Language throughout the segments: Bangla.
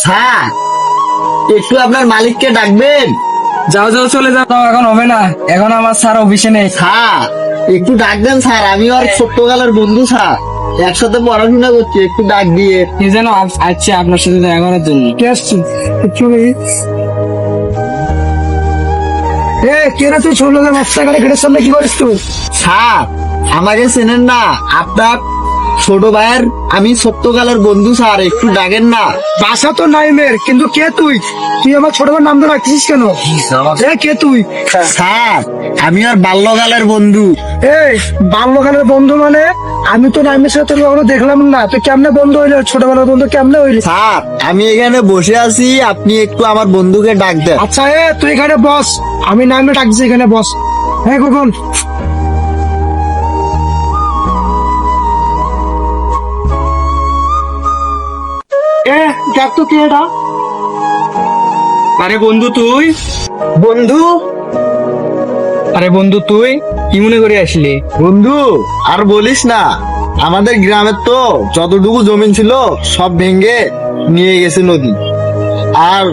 স্যার একটু আপনার মালিককে ডাকবেন। যাও যাও চলে যাও, এখন হবে না, এখন আমার স্যার অফিসে নেই। স্যার একটু ডাক দেন স্যার, আমি আর ছোট্টকালের বন্ধু স্যার, একসাথে পড়াশোনা করছি, একটু ডাক দিয়ে। কি যেন আসছে আপনার সাথে দেখা করার জন্য। কে আসছি? কেনা তুই ছোট লোকের বাচ্চা করে গেটের সামনে কি করিস তুই? স্যার আমাকে চেনেন না? আপনার ছোট ভাইয়ের আমি ছোট্টকালের বন্ধু স্যার, একটু ডাকেন না। বাসা তো নাই মেয়ের, কিন্তু কে তুই? তুই আমার ছোট ভাইয়ের নাম ধরে রাখছিস কেন? কে তুই? স্যার আমি আর বাল্যকালের বন্ধু। এই বাল্যকালের বন্ধু মানে? আমি তো নাইমের সাথে তোর কখনো দেখলাম না, তুই কেমনে বন্ধু হইলি? ছোটবেলার বন্ধু কেমনে হইলি? স্যার আমি এখানে বসে আছি, আপনি একটু আমার বন্ধুকে ডাক দেন। আচ্ছা তুই এখানে বস, আমি নাইমে ডাকছি, এখানে বস। হ্যাঁ কখন? দেখ তো কে এটা? আরে বন্ধু তুই? বন্ধু আরে বন্ধু তুই কি মনে করে আসলি? বন্ধু আর বলিস না, আমাদের গ্রামের তো যতটুকু জমি ছিল সব ভেঙে নিয়ে গেছে নদী। আর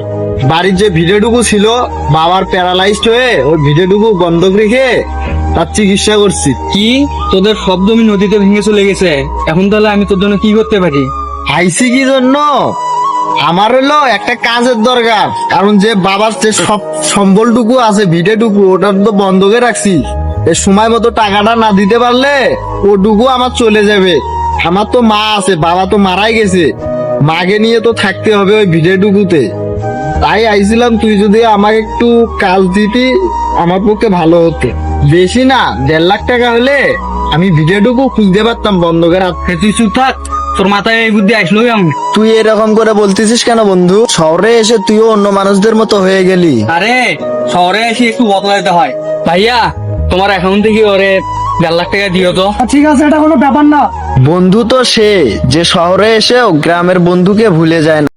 বাড়ির যে ভিটেটুকু ছিল, বাবার প্যারালাইজড হয়ে ওই ভিটেটুকু বন্ধক রেখে তার চিকিৎসা করছি। কি তোদের সব জমি নদীতে ভেঙে চলে গেছে? এখন তাহলে আমি তোর জন্য কি করতে পারি? আইসি কি জন্য? আমার হলো একটা কাজের দরকার, কারণ যে বাবার যে সব সম্বলটুকু আছে, ভিটেটুকু ওটা তো বন্ধকে রাখছি। এর সময় মতো টাকাটা না দিতে পারলে ওটুকু আমার চলে যাবে। আমার তো মা আছে, বাবা তো মারাই গেছে, মাকে নিয়ে তো থাকতে হবে ওই ভিটেটুকুতে। তাই আইছিলাম, তুই যদি আমাকে একটু কাজ দিতি আমার পক্ষে ভালো হতো। বেশি না, 1.5 লাখ টাকা হলে আমি ভিডিওটুকু খুলতে পারতাম বন্ধকের হাত। তুই চুপ থাক, তোর মাথায় এই বুদ্ধি আসলো আমি? তুই এরকম করে বলতেছিস কেন বন্ধু? শহরে এসে তুইও অন্য মানুষদের মতো হয়ে গেলি। আরে শহরে এসে একটু বদলাইতে হয়। ভাইয়া তোমার অ্যাকাউন্ট থেকে ওরে 1.5 লাখ টাকা দিও তো। ঠিক আছে, এটা কোনো ব্যাপার না। বন্ধু তো সে যে শহরে এসেও গ্রামের বন্ধুকে ভুলে যায় না।